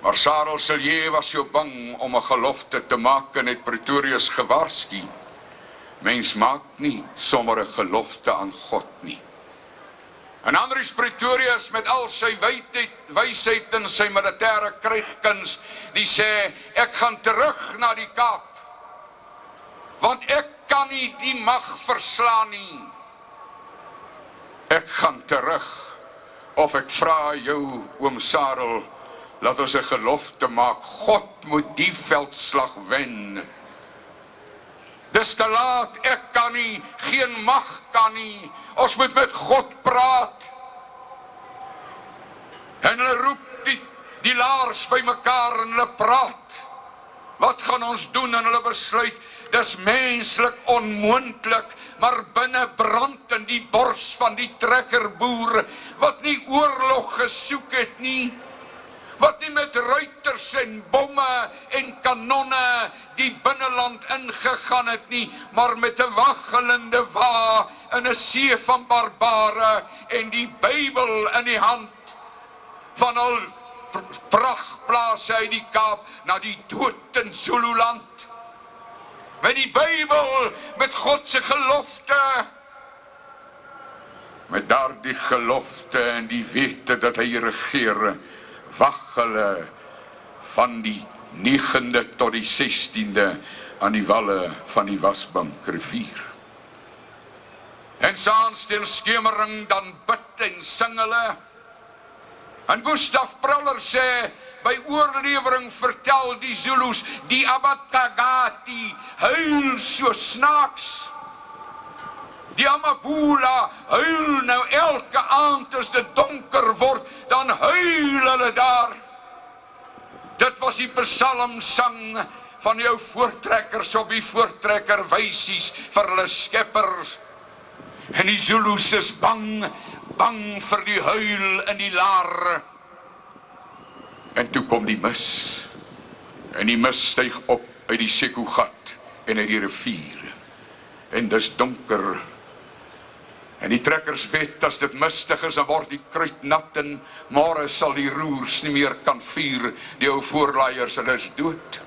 Maar Sarel Silje was so bang om 'n gelofte te maak en het Pretorius gewaarsku. Mens maak nie sommer 'n gelofte aan God nie. En Andries Pretorius met al sy wysheid en sy militêre krygkuns, die sê, ek gaan terug na die Kaap, want ek kan nie die mag verslaan nie. Ek gaan terug, of ek vra jou, oom Sarel, laat ons 'n gelofte maak, God moet die veldslag wen. Dis te laat, ek kan nie, geen mag kan nie, ons moet met God praat. En hulle roep die laars by mekaar en hulle praat. Wat gaan ons doen? En hulle besluit, dis menslik onmoontlik, maar binne brand in die bors van die trekkerboer, wat nie oorlog gesoek het nie, wat nie met ruiters en bomme en kanonne die binneland ingegaan het nie, maar met 'n waggelende wa in 'n see van barbare en die Bybel in die hand van al prachtplase uit die Kaap na die dood in Zululand. Met die Bybel, met God se gelofte, met daardie gelofte en die wete dat hy regeer, wag hulle van die 9de tot die 16de aan die walle van die Wasbankrivier. En saans teen skemering dan bid en sing hulle. En Gustav Prauler sê, by oorlewering vertel die Zulus, die Abatagati huil so snaaks. Die Amabula huil nou elke aand as dit donker word, dan huil hulle daar. Dit was die psalmsang van jou voortrekkers op die voortrekkerwysies vir hulle skeppers. En die Zulus is bang vir die huil in die laar. En toe kom die mis. En die mis styg op uit die Sekougat en uit die rivier. En dis donker. En die trekkers weet, as dit mistig is, dan word die kruit nat en môre sal die roers nie meer kan vuur. Die ou voorlaaiers, hulle is dood.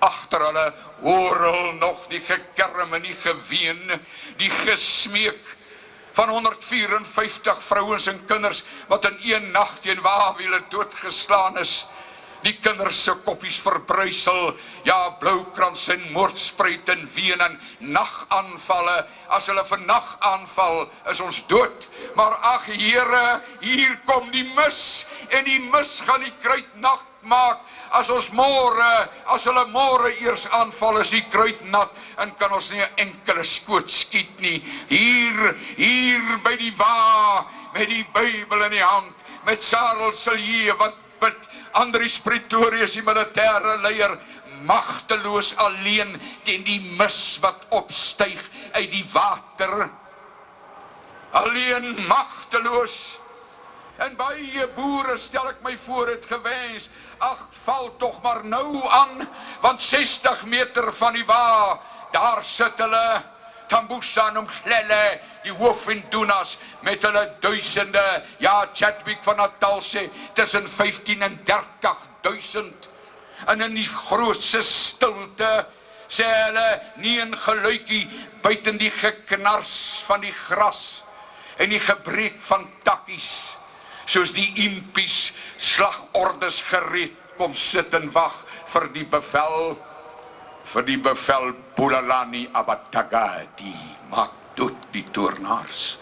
Agter hulle hoor hulle nog die gekerm en die geween, die gesmeek van 154 vrouens en kinders wat in een nag teen Wawile doodgeslaan is. Die kinders se koppies verbruisel, ja, Bloukrans en moordspruit en ween en nagaanvalle. As hulle vir nagaanval, is ons dood. Maar ag Here, hier kom die mis, en die mis gaan die kruit nat maak. As hulle môre eers aanval, is die kruit nat en kan ons nie 'n enkele skoot skiet nie. Hier by die wa, met die Bybel in die hand, met Sarel Silje wat bid, Andries Pretorius die militêre leier, magteloos alleen teen die mis wat opstyg uit die water. Alleen magteloos. En baie boere, stel ek my voor, het gewens, ag, val tog maar nou aan, want 60 meter van die wa, daar sit hulle, Tambusa en Umhlele, die hoofendoenas, met hulle duisende, ja, Chadwick van Natal sê, tussen 15 en 30.000, en in die grootste stilte, sê hulle, nie 'n geluidjie, buiten die geknars van die gras, en die gebreek van takkies, soos die impies slagordes gereed kom sit en wag vir die bevel Bulalani Abatagadi, maak dood die toornaars.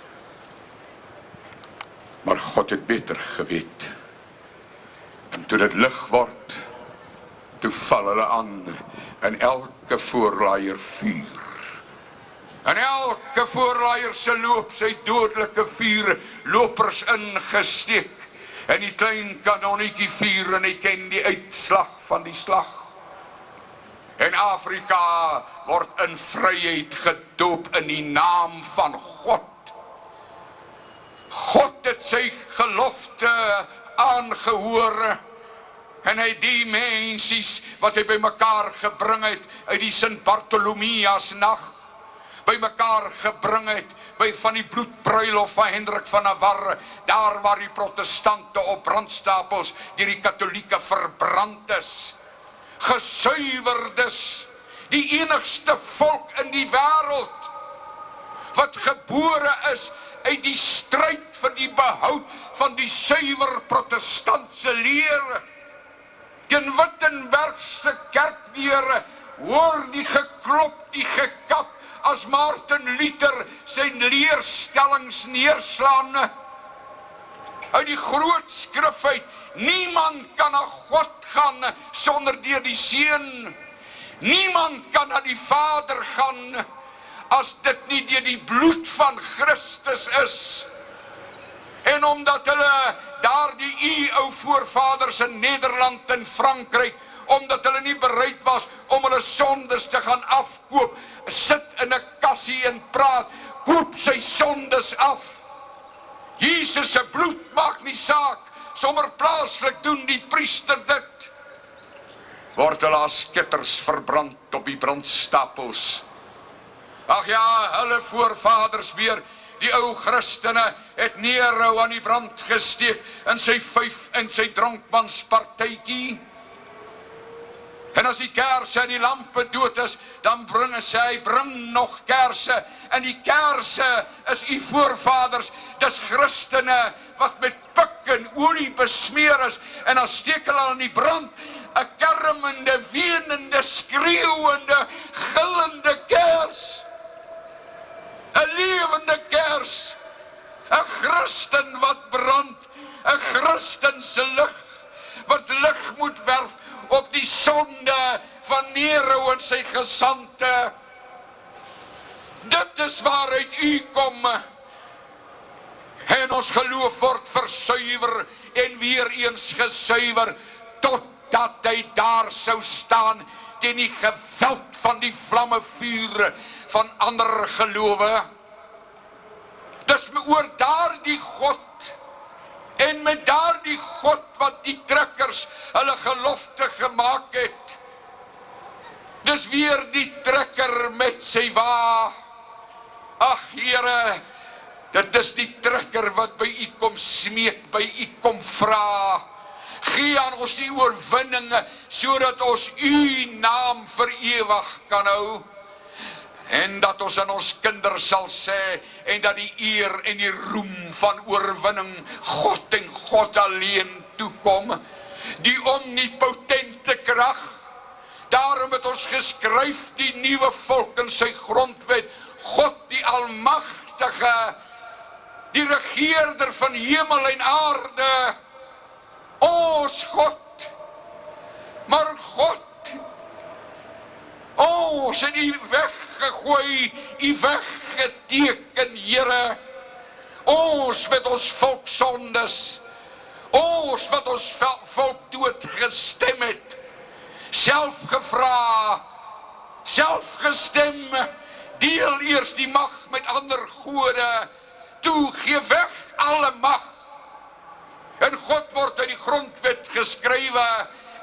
Maar God het beter geweet. En toe dit lig word, toe val hulle aan, en elke voorlaaier vuur. En elke voorlaaier se loop sy dodelike vuur, lopers ingesteek, en die klein kanonnetjie vuur, en hy ken die uitslag van die slag. En Afrika word in vryheid gedoop in die naam van God. God het sy gelofte aangehoor, en hy die mensies wat hy by mekaar gebring het uit die Sint Bartholomeus nag, by mekaar gebring het by van die bloedbruilof van Hendrik van Navarre, daar waar die protestante op brandstapels deur die katholieke verbrand is. Gesuiwerdes, die enigste volk in die wêreld wat gebore is uit die stryd vir die behoud van die suiwer protestantse leer. Teen Wittenbergse kerkdeure hoor die geklop, die gekap, as Martin Luther sy leerstellings neerslaan. Uit die groot skrif uit, niemand kan na God gaan sonder deur die Seun. Niemand kan na die Vader gaan as dit nie deur die bloed van Christus is. En omdat hulle daardie ou voorvaders in Nederland en Frankryk, omdat hulle nie bereid was om hulle sondes te gaan afkoop, sit in 'n kassie en praat, koop sy sondes af. Jesus se bloed maak nie saak, sommer plaaslik doen die priester dit. Word hulle as skitters verbrand op die brandstapels. Ag ja, hulle voorvaders weer, die ou Christene, het Nero aan die brand gesteek in sy vyf en sy dronkmanspartytjie. En as die kerse en die lampe dood is, dan bring nog kerse, en die kerse is u voorvaders, dis Christene wat met pik en olie besmeer is, en dan steek hulle aan die brand, 'n kermende, wenende, skreeuwende, gillende kers. 'n lewende kers, 'n Christen wat brand, 'n Christen se lig, wat lig moet werf op die sonde van Nero en sy gesante. Dit is waaruit u kom. En ons geloof word versuiwer en weer eens gesuiwer, totdat hy daar sou staan teen die geweld van die vlamme vuur van ander gelowe. Dis oor daardie God, en met daardie God wat die trekkers hulle gelofte gemaak het. Dis weer die trekker met sy wa. Ag Here, dit is die trekker wat by u kom smeek, by u kom vra. Gee aan ons die oorwinninge, sodat ons u naam vir ewig kan hou. En dat ons aan ons kinders sal sê, en dat die eer en die roem van oorwinning God en God alleen toekom. Die omnipotente krag. Daarom het ons geskryf die nuwe volk in sy grondwet, God die almagtige, die regeerder van hemel en aarde, ons God. Maar God, ons het u weggegooi, u weggeteken, Here. Ons met ons volk sondes, ons wat ons volk dood gestem het, self gevra, self gestem, deel eers die mag met ander gode, toe gee weg alle mag. En God word uit die grondwet geskrywe,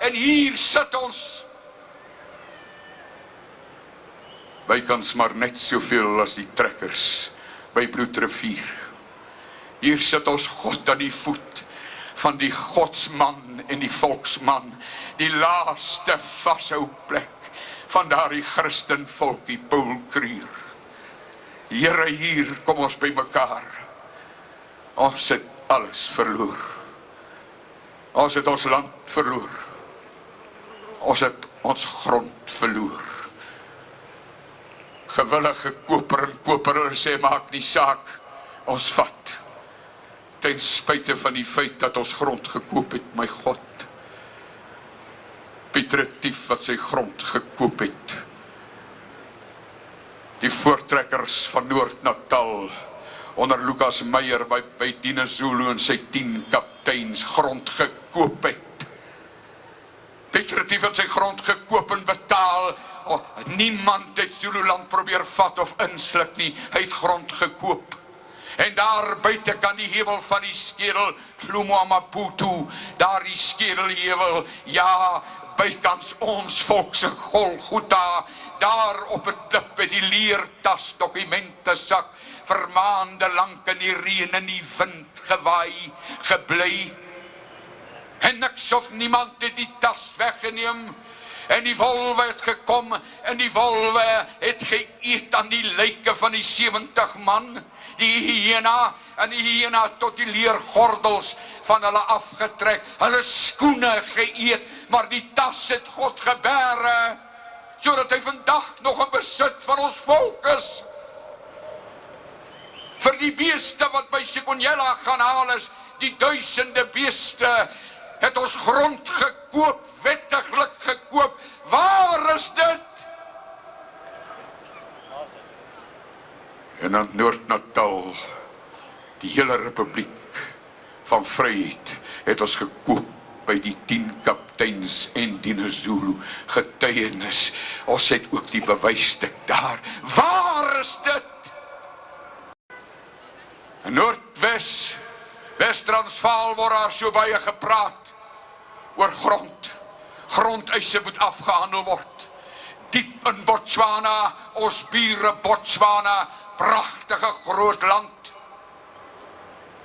en hier sit ons. Bykans maar net soveel as die trekkers by Bloedrivier. Hier sit ons God aan die voet van die godsman en die volksman, die laaste vashou plek van daardie Christenvolk, die Poolkruur. Here, hier kom ons by mekaar. Ons het alles verloor. Ons het ons land verloor. Ons het ons grond verloor. Gewillige koper en koper, hulle sê, maak nie saak, ons vat. Ten spyte van die feit dat ons grond gekoop het, my God. Piet Retief wat sy grond gekoop het. Die voortrekkers van Noord-Natal, onder Lucas Meyer by Dinizulu en sy 10 kapteins grond gekoop het. Piet Retief het sy grond gekoop en betaal. Niemand het Zululand probeer vat of insluk nie, hy het grond gekoop. En daar buite kan die heuwel van die skedel, Hlumwa-Maputo, daar die skedelheuwel, ja, bykans ons volkse Golgotha, daar op het klip met die leertas, dokumente sak, vir maande lank in die reën en die wind gewaai, gebly. En niks of niemand het die tas weggeneem. En die wolwe het gekom, en die wolwe het geëet aan die lyke van die 70 man. Die hyena, en die hyena tot die leergordels van hulle afgetrek, hulle skoene geëet, maar die tas het God gebere, sodat hy vandag nog in besit van ons volk is. Vir die beeste wat by Sigonella gaan haal is, die duisende beeste, het ons grond gekoop, wettiglik gekoop. Waar is dit? En aan Noord-Natal, die hele republiek van vryheid, het ons gekoop by die 10 kapteins en Dinizulu getuienis. Ons het ook die bewysstuk daar. Waar is dit? In Noordwes, Wes-Transvaal word daar so baie gepraat oor grond. Grondeise moet afgehandel word. Diep in Botswana, ons bure Botswana, pragtige groot land.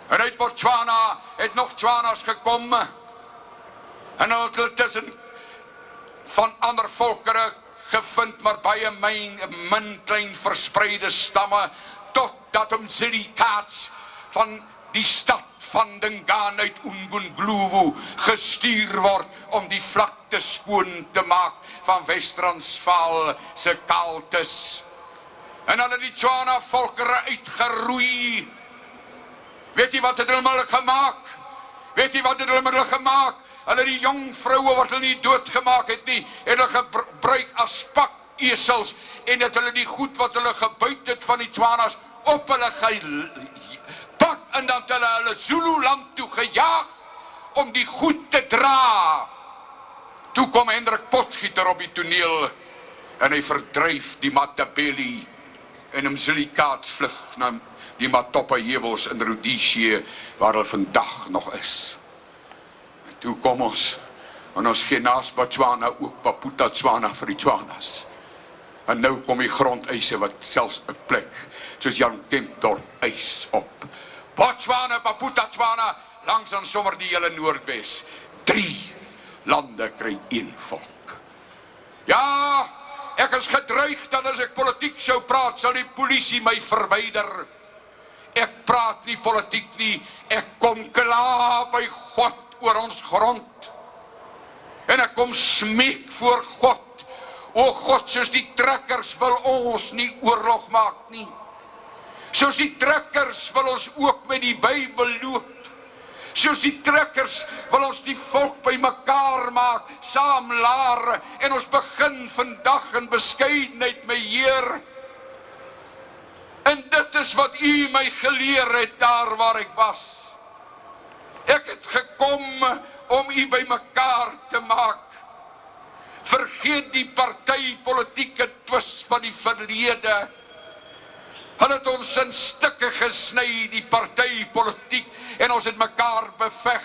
En uit Botswana het nog Tswanas gekom. En hulle tussen van ander volkere gevind, maar baie min klein verspreide stamme, totdat Mzilikaats van die stad van Dingaan uit Umgunguluwu gestuur word om die vlakte skoon te maak van Wes-Transvaal se kaaltes. En hulle die Tswana volkere uitgeroei. Weet jy wat het hulle met hulle gemaak? Weet jy wat het hulle met hulle gemaak? Hulle die jong vroue wat hulle nie doodgemaak het nie, het hulle gebruik as pakesels, en het hulle die goed wat hulle gebuit het van die Tswanas op hulle gepak, en dan het hulle Zululand toe gejaag om die goed te dra. Toe kom Hendrik Potgieter op die toneel en hy verdryf die Matabele en Mzilikaats vlug na die Matopa heuwels in Rhodesië waar hulle vandag nog is. En toe kom ons, en ons gee naas Botswana ook Paputa Tswana vir die Tswanas. En nou kom die grondeise wat selfs 'n plek soos Jan Kempdorp eis op. Botswana, Paputa Tswana, langs aan sommer die hele Noordwes. 3 lande kry 1 volk. Ja, ek is gedreig dat as ek politiek sou praat, sal die polisie my verwyder. Ek praat nie politiek nie, ek kom klaar by God oor ons grond. En ek kom smeek voor God. O God, soos die trekkers wil ons nie oorlog maak nie. Soos die trekkers wil ons ook met die Bybel loop. Soos die trekkers wil ons die volk by mekaar maak, saam laar, en ons begin vandag in beskeidenheid, my Heer. En dit is wat U my geleer het daar waar ek was. Ek het gekom om U by mekaar te maak. Vergeet die partypolitieke twis van die verlede. Hulle het ons in stukke gesny, die partypolitiek, en ons het mekaar beveg,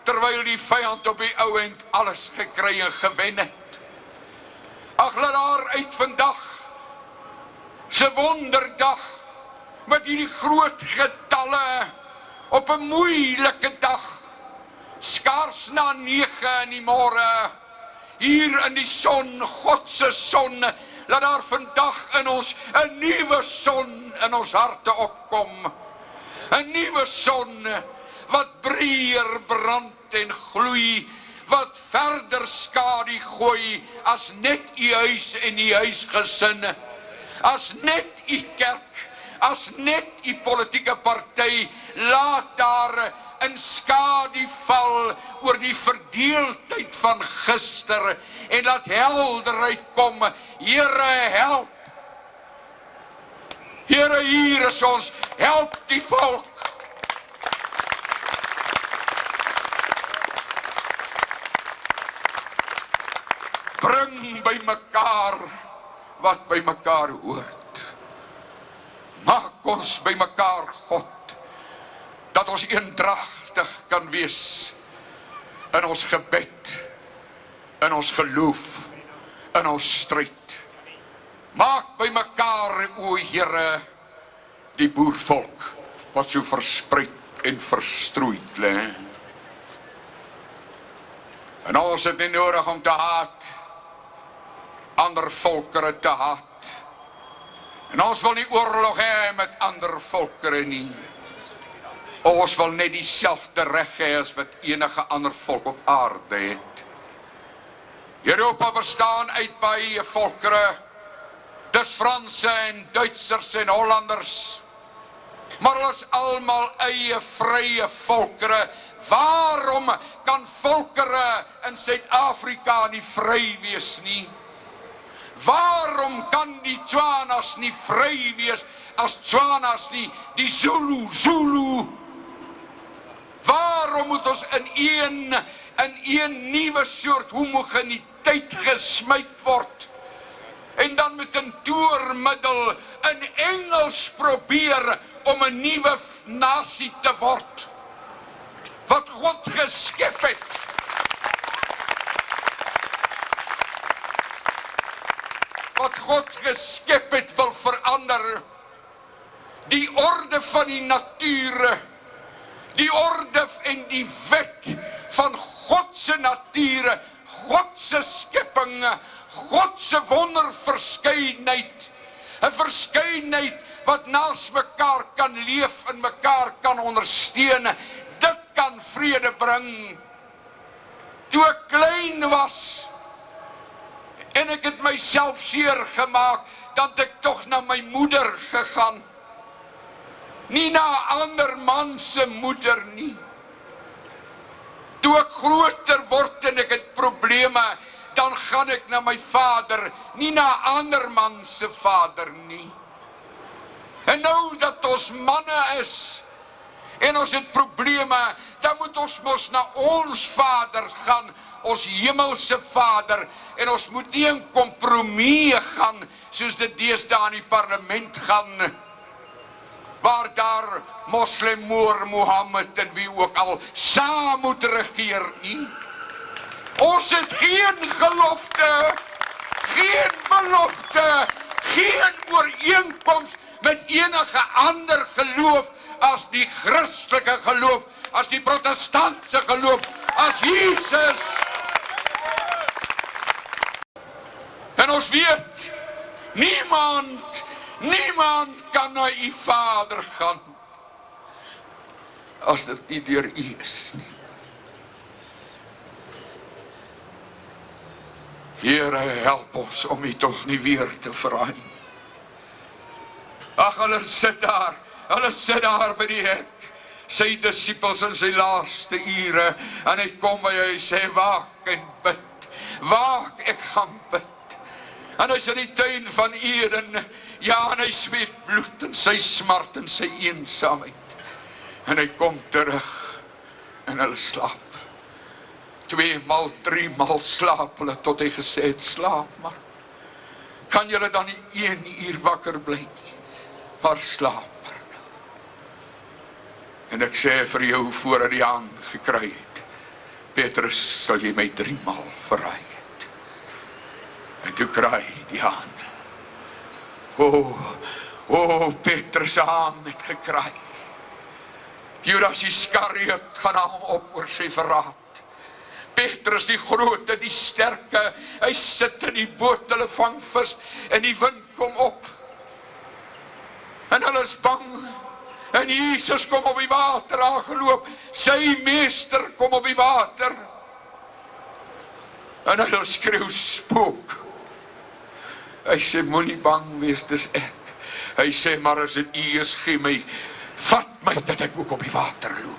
terwyl die vyand op die ou end alles gekry en gewen het. Ag, laat daar uit vandag, se wonderdag, met hierdie groot getalle, op 'n moeilike dag, skaars na 9 in die môre, hier in die son, God se son, laat daar vandag in ons 'n nuwe son in ons harte opkom. 'n Nuwe son wat breër brand en gloei, wat verder skadu gooi as net U huis en U huisgesin, as net U kerk, as net U politieke party. Laat daar in skadu val oor die verdeeldheid van gister, en laat helderheid kom. Here, help. Here, hier is ons, help die volk. Bring by mekaar wat by mekaar hoort. Maak ons by mekaar, God, dat ons eendragtig kan wees in ons gebed, in ons geloof, in ons stryd. Maak by mekaar, o Here, die boervolk wat so verspreid en verstrooid lê. En ons het nie nodig om te haat, ander volkere te haat. En ons wil nie oorlog hê met ander volkere nie. Ons wil net dieselfde reg hê as wat enige ander volk op aarde het. Europa bestaan uit baie volkere. Dis Franse en Duitsers en Hollanders. Maar hulle is almal eie vrye volkere. Waarom kan volkere in Suid-Afrika nie vry wees nie? Waarom kan die Tswanas nie vry wees as Tswanas nie, die Zulu? Waarom moet ons in een nuwe soort homogeniteit gesmyd word? En dan met 'n toermiddel in Engels probeer om 'n nuwe nasie te word. Wat God geskep het. Wat God geskep het wil verander. Die orde van die natuur, die orde en die wet van God se natuur, God se skepping, God se wonderverskeidenheid, 'n verskeidenheid wat naas mekaar kan leef en mekaar kan ondersteun. Dit kan vrede bring. Toe ek klein was en ek het myself seer gemaak, dan het ek tog na my moeder gegaan. Nie na 'n ander man se moeder nie. Toe ek groter word en ek het probleme, dan gaan ek na my vader, nie na 'n ander man se vader nie. En nou dat ons manne is, en ons het probleme, dan moet ons mos na ons Vader gaan, ons hemelse Vader, en ons moet nie in kompromie gaan, soos dit deesdae in die parlement gaan, waar daar moslim, Moor, Mohammed en wie ook al saam moet regeer nie. Ons het geen gelofte, geen belofte, geen ooreenkoms met enige ander geloof as die Christelike geloof, as die protestantse geloof, as Jesus. En ons weet, niemand kan na u Vader gaan, as dit nie deur u is nie. Here, help ons om u tog nie weer te verraai. Ag, hulle sit daar by die hek, sy disippels in sy laaste ure, en hy kom by hy sê, waak en bid, waak, ek gaan bid. En hy is in die tuin van Eden, ja, en hy sweet bloed en sy smart en sy eensaamheid. En hy kom terug, en hulle slaap. 2 maal, 3 maal slaap hulle, tot hy gesê het, slaap maar. Kan julle dan nie 1 uur wakker bly nie, maar slaap maar. En ek sê vir jou, voordat die haan gekry het, Petrus, sal jy my 3 maal verraai het. En toe kraai die haan. O, Petrus se haan het gekraai. Judas Iskariot gaan hom op oor sy verraad. Petrus die grote, die sterke, hy sit in die boot, hulle vang vis, en die wind kom op. En hulle is bang, en Jesus kom op die water aangeloop, sy meester kom op die water. En hulle skreeu spook. Hy sê, moenie bang wees, dis ek. Hy sê, maar as dit u is, gee my, vat my, dat ek ook op die water loop.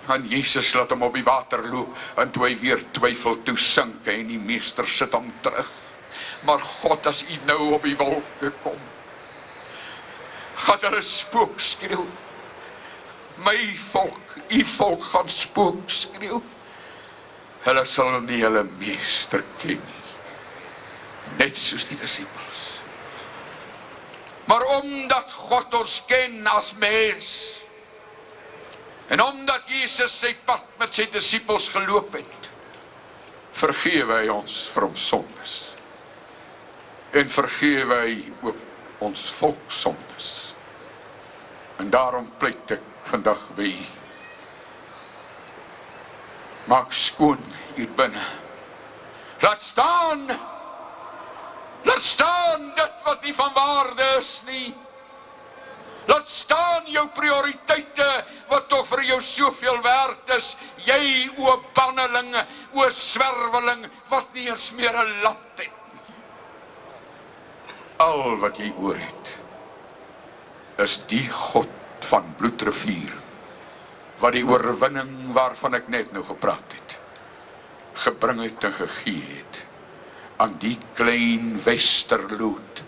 En Jesus laat hom op die water loop, en toe hy weer twyfel, toe sink hy, en die meester sit hom terug. Maar God, as u nou op die wolke kom, gaan hulle spook skreeu. My volk, u volk gaan spook skreeu. Hulle sal nie hulle meester ken nie, net soos die disippels. Maar omdat God ons ken as mens, en omdat Jesus sy pad met sy disippels geloop het, vergewe hy ons vir ons sondes. En vergewe hy ook ons volk sondes. En daarom pleit ek vandag by u. Maak skoon hier binne. Laat staan dit wat nie van waarde is nie. Laat staan jou prioriteite wat toch vir jou soveel werd is. Jy, o banneling, o swerweling, wat nie eens meer 'n lat het. Al wat jy oor het, is die God van Bloedrivier, wat die oorwinning waarvan ek net nou gepraat het, gebring het en gegee het, aan die klein Westerloot,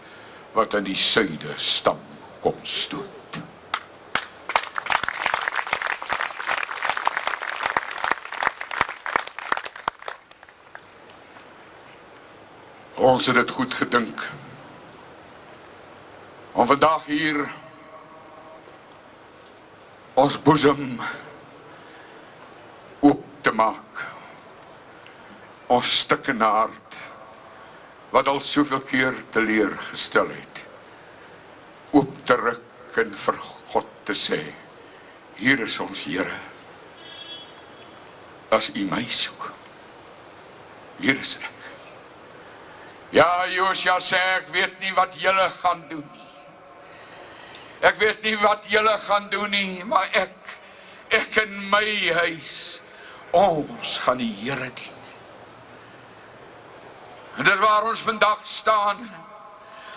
wat in die suide stam kom stoot. Ons het dit goed gedink, om vandag hier ons boesem oop te maak, ons stikkende hart, wat al soveel keer teleurgestel het, oop te ruk en vir God te sê, hier is ons Here, as u my soek, hier is ek. Ja, Josia sê, ek weet nie wat julle gaan doen nie. Ek weet nie wat julle gaan doen nie, maar ek in my huis, ons gaan die Here dien. En dit waar ons vandag staan,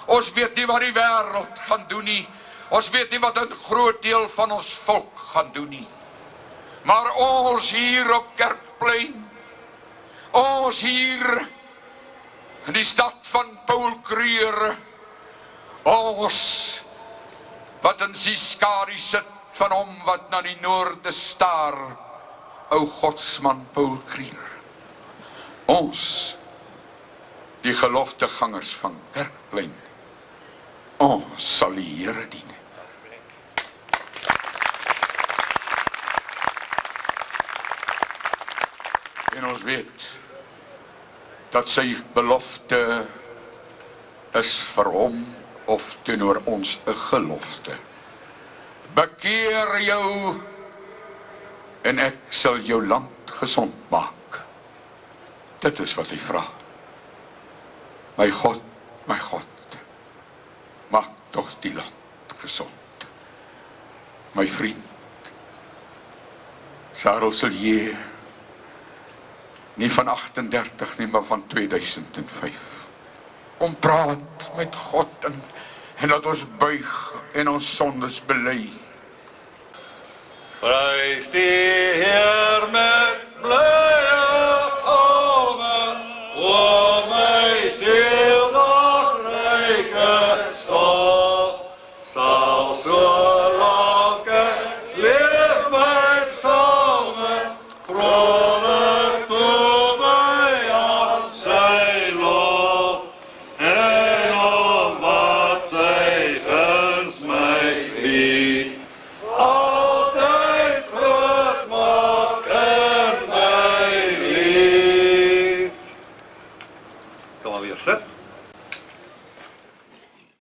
ons weet nie wat die wêreld gaan doen nie, ons weet nie wat 'n groot deel van ons volk gaan doen nie, maar ons hier op Kerkplein, ons hier in die stad van Paul Kruger, ons wat in Siskari sit van hom wat na die noorde staar, ou godsman Paul Kruger. Ons, die gelooftegangers van Kerkplein, ons sal die Here dien. En ons weet dat sy belofte is vir hom of teenoor ons 'n gelofte. Bekeer jou en ek sal jou land gesond maak. Dit is wat hy vra. My God, maak tog die land gesond. My vriend, Charles Sillier, nie van 38 nie, maar van 2005. Kom praat met God en laat ons buig en ons sondes bely. Prys die Heer met